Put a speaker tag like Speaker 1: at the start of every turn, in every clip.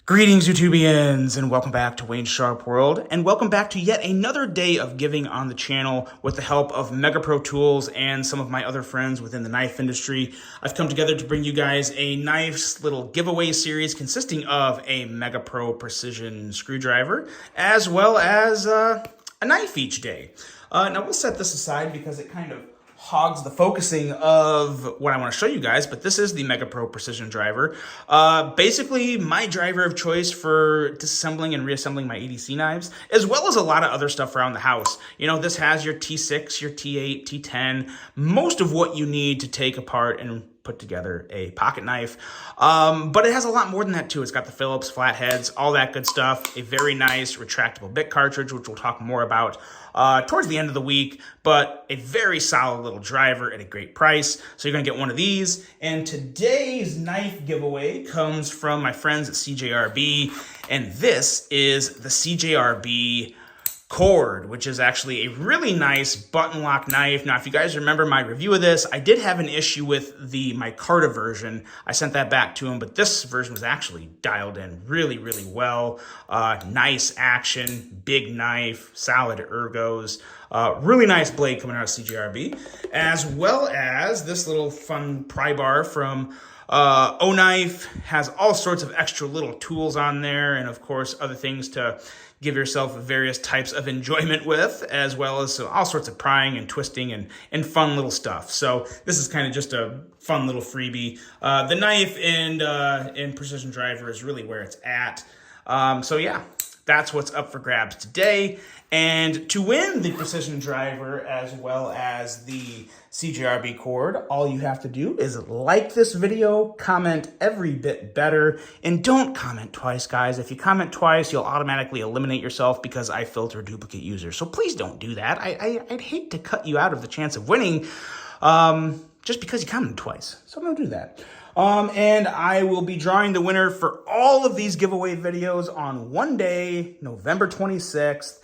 Speaker 1: Greetings, YouTubians, and welcome back to Wayne's Sharp World, and welcome back to yet another day of giving on the channel with the help of Mega Pro Tools and some of my other friends within the knife industry. I've come together to bring you guys a nice little giveaway series consisting of a Mega Pro precision screwdriver, as well as a knife each day. Now we'll set this aside because it kind of hogs the focusing of what I want to show you guys, but this is the Mega Pro Precision driver. Basically, my driver of choice for disassembling and reassembling my EDC knives, as well as a lot of other stuff around the house. You know, this has your T6, your T8, T10, most of what you need to take apart and put together a pocket knife. But it has a lot more than that too. It's got the Phillips flatheads, all that good stuff, a very nice retractable bit cartridge, which we'll talk more about towards the end of the week, but a very solid little driver at a great price. So you're gonna get one of these. And today's knife giveaway comes from my friends at CJRB, and this is the CJRB Cord, which is actually a really nice button lock knife. Now, if you guys remember my review of this, I did have an issue with the micarta version. I sent that back to him, but this version was actually dialed in really, really well. Nice action, big knife, solid ergos, really nice blade coming out of CJRB, as well as this little fun pry bar from O-Knife. Has all sorts of extra little tools on there, and of course other things to give yourself various types of enjoyment with, as well as all sorts of prying and twisting and fun little stuff. So this is kind of just a fun little freebie. The knife and precision driver is really where it's at. So yeah, that's what's up for grabs today. And to win the precision driver as well as the CJRB cord, all you have to do is like this video, comment every bit better, and don't comment twice, guys. If you comment twice, you'll automatically eliminate yourself because I filter duplicate users. So please don't do that. I'd hate to cut you out of the chance of winning just because you commented twice. So don't do that. And I will be drawing the winner for all of these giveaway videos on one day, November 26th.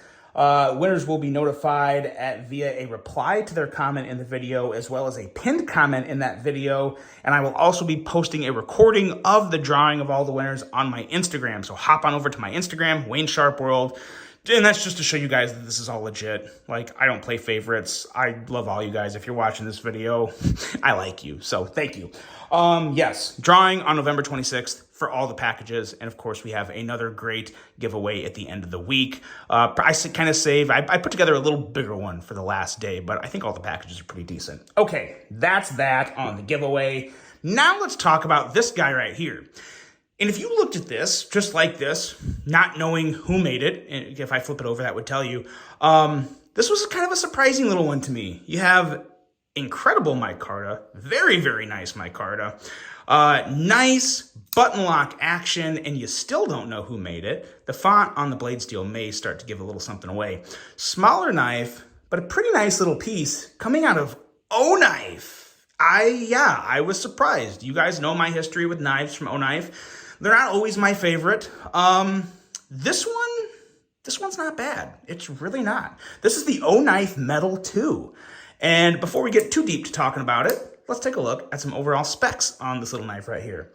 Speaker 1: Winners will be notified via a reply to their comment in the video, as well as a pinned comment in that video. And I will also be posting a recording of the drawing of all the winners on my Instagram. So hop on over to my Instagram, Wayne Sharp World. And that's just to show you guys that this is all legit. Like, I don't play favorites. I love all you guys. If you're watching this video, I like you. So thank you. Yes, drawing on November 26th for all the packages. And of course, we have another great giveaway at the end of the week. I kind of saved, I put together a little bigger one for the last day, but I think all the packages are pretty decent. Okay, that's that on the giveaway. Now let's talk about this guy right here. And if you looked at this, just like this, not knowing who made it, and if I flip it over, that would tell you, this was kind of a surprising little one to me. You have incredible micarta, very, very nice micarta, nice button lock action, and you still don't know who made it. The font on the blade steel may start to give a little something away. Smaller knife, but a pretty nice little piece coming out of O-Knife. I was surprised. You guys know my history with knives from O-Knife. They're not always my favorite. This one's not bad. It's really not. This is the O-Knife Metal 2. And before we get too deep to talking about it, let's take a look at some overall specs on this little knife right here.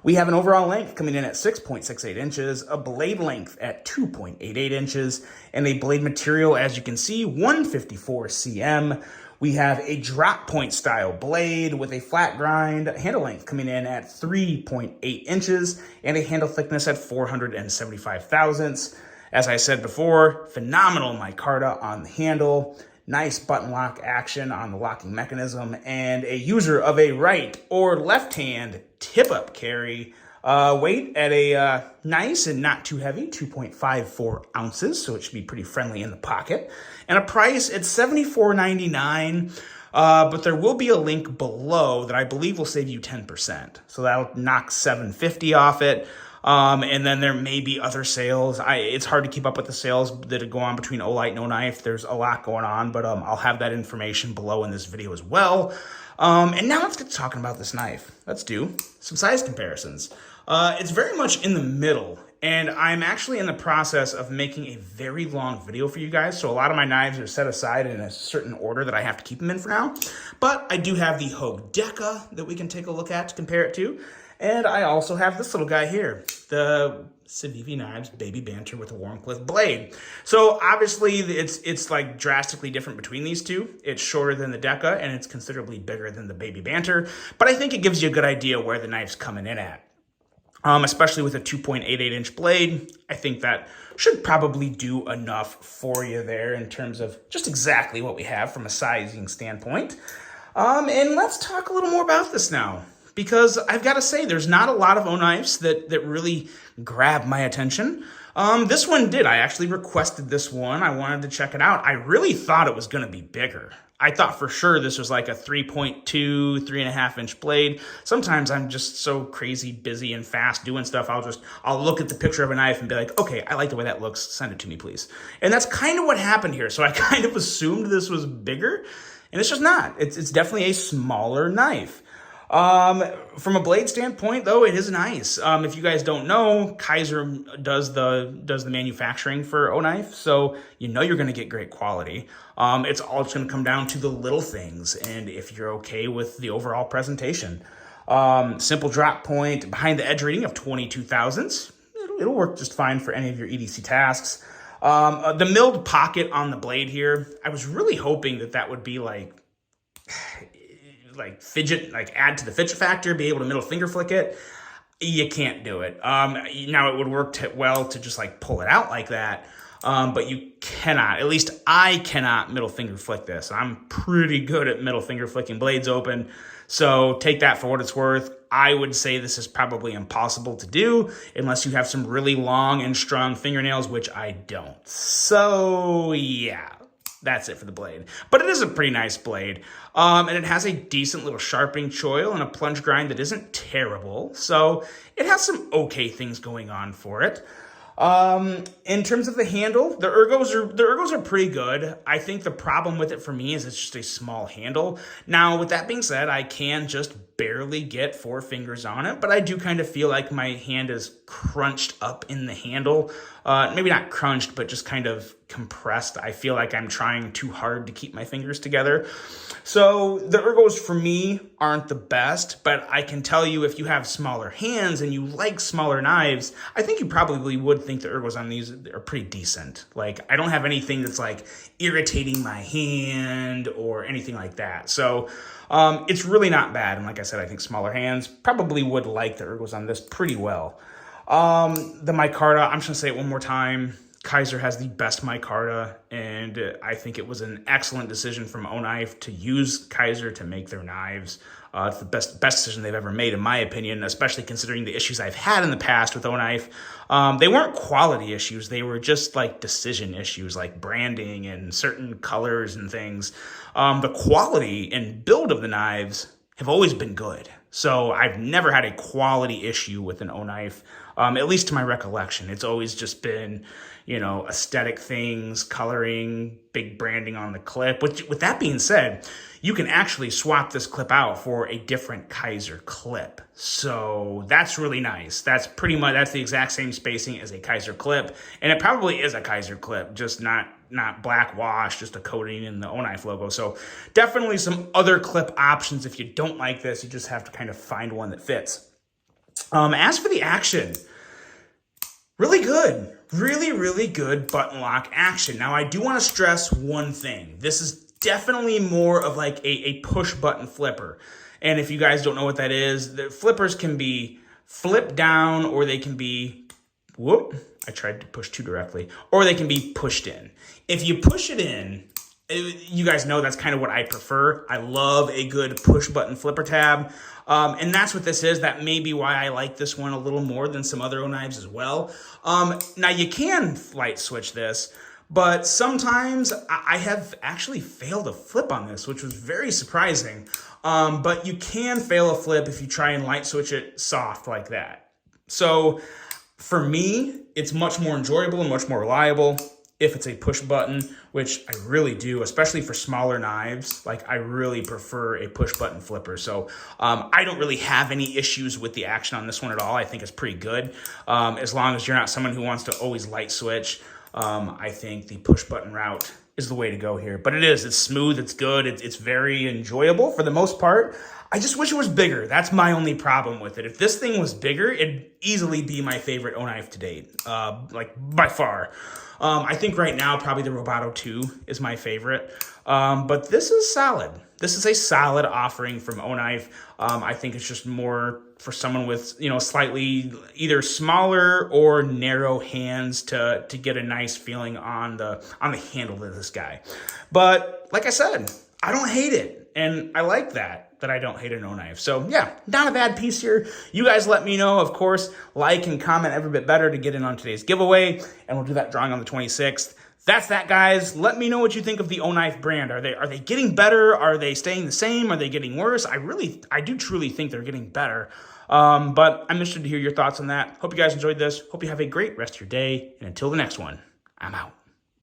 Speaker 1: We have an overall length coming in at 6.68 inches, a blade length at 2.88 inches, and a blade material, as you can see, 154 cm. We have a drop point style blade with a flat grind handle length coming in at 3.8 inches and a handle thickness at 475 thousandths. As I said before, phenomenal micarta on the handle, nice button lock action on the locking mechanism, and a user of a right or left hand tip up carry. Weight at a nice and not too heavy 2.54 ounces, so it should be pretty friendly in the pocket. And a price at $74.99, but there will be a link below that I believe will save you 10%. So that'll knock $7.50 off it. And then there may be other sales. It's hard to keep up with the sales that go on between Olight and O-Knife. There's a lot going on, but I'll have that information below in this video as well. And now let's get talking about this knife. Let's do some size comparisons. It's very much in the middle, and I'm actually in the process of making a very long video for you guys. So a lot of my knives are set aside in a certain order that I have to keep them in for now. But I do have the Hogue Deca that we can take a look at to compare it to. And I also have this little guy here, the Civivi Knives Baby Banter with a Warncliffe blade. So obviously it's like drastically different between these two. It's shorter than the Deca and it's considerably bigger than the Baby Banter, but I think it gives you a good idea where the knife's coming in at. Especially with a 2.88-inch blade, I think that should probably do enough for you there in terms of just exactly what we have from a sizing standpoint. And let's talk a little more about this now, because I've got to say there's not a lot of O-knives that really grab my attention. This one did. I actually requested this one. I wanted to check it out. I really thought it was going to be bigger. I thought for sure this was like a 3.2, 3.5-inch blade. Sometimes I'm just so crazy busy and fast doing stuff. I'll look at the picture of a knife and be like, okay, I like the way that looks. Send it to me, please. And that's kind of what happened here. So I kind of assumed this was bigger, and it's just not. It's definitely a smaller knife. From a blade standpoint, though, it is nice. If you guys don't know, Kaiser does the manufacturing for O-knife, so you know you're going to get great quality. It's all just going to come down to the little things, and if you're okay with the overall presentation. Simple drop point, behind the edge rating of 22 thousandths. It'll work just fine for any of your EDC tasks. The milled pocket on the blade here, I was really hoping that would be like fidget, like add to the fidget factor, be able to middle finger flick it. You can't do it. Now it would work well to just like pull it out like that, but you cannot, at least I cannot middle finger flick this. I'm pretty good at middle finger flicking blades open, so take that for what it's worth. I would say this is probably impossible to do unless you have some really long and strong fingernails, which I don't. So yeah. That's it for the blade. But it is a pretty nice blade. And it has a decent little sharpening choil and a plunge grind that isn't terrible. So it has some okay things going on for it. In terms of the handle, the ergos are pretty good. I think the problem with it for me is it's just a small handle. Now, with that being said, I can just barely get 4 fingers on it, but I do kind of feel like my hand is crunched up in the handle. Maybe not crunched, but just kind of compressed. I feel like I'm trying too hard to keep my fingers together. So the ergos for me aren't the best, but I can tell you if you have smaller hands and you like smaller knives, I think you probably would think the ergos on these are pretty decent. Like, I don't have anything that's like irritating my hand or anything like that. So it's really not bad. And like I said, I think smaller hands probably would like the ergos on this pretty well. The micarta, I'm just gonna say it one more time. Kaiser has the best micarta, and I think it was an excellent decision from O-Knife to use Kaiser to make their knives. It's the best decision they've ever made, in my opinion, especially considering the issues I've had in the past with O-Knife. They weren't quality issues. They were just like decision issues, like branding and certain colors and things. The quality and build of the knives have always been good. So I've never had a quality issue with an O-Knife, at least to my recollection. It's always just been, aesthetic things, coloring, big branding on the clip. With that being said, you can actually swap this clip out for a different Kaiser clip. So that's really nice. That's the exact same spacing as a Kaiser clip. And it probably is a Kaiser clip, just not black wash, just a coating in the O-Knife logo. So definitely some other clip options. If you don't like this, you just have to kind of find one that fits. As for the action, really good. Really, really good button lock action. Now, I do want to stress one thing. This is definitely more of like a push button flipper. And if you guys don't know what that is, the flippers can be flipped down, or they can be, I tried to push too directly, or they can be pushed in. If you push it in, you guys know that's kind of what I prefer. I love a good push button flipper tab. And that's what this is. That may be why I like this one a little more than some other O-Knives as well. Now you can light switch this, but sometimes I have actually failed a flip on this, which was very surprising. But you can fail a flip if you try and light switch it soft like that. So for me, it's much more enjoyable and much more reliable if it's a push button, which I really do, especially for smaller knives. Like, I really prefer a push button flipper. So I don't really have any issues with the action on this one at all. I think it's pretty good. As long as you're not someone who wants to always light switch, I think the push button route is the way to go here. But it's smooth, it's good, it's very enjoyable for the most part. I just wish it was bigger. That's my only problem with it. If this thing was bigger, it'd easily be my favorite O-Knife to date, like by far. I think right now probably the Roboto 2 is my favorite, but this is solid. This is a solid offering from O-Knife. I think it's just more for someone with, slightly either smaller or narrow hands to get a nice feeling on the handle of this guy. But like I said, I don't hate it, and I like that I don't hate an O-Knife. So yeah, not a bad piece here. You guys let me know, of course, like and comment every bit better to get in on today's giveaway, and we'll do that drawing on the 26th. That's that, guys. Let me know what you think of the O-Knife brand. Are they getting better? Are they staying the same? Are they getting worse? I do truly think they're getting better. But I'm interested to hear your thoughts on that. Hope you guys enjoyed this. Hope you have a great rest of your day. And until the next one, I'm out.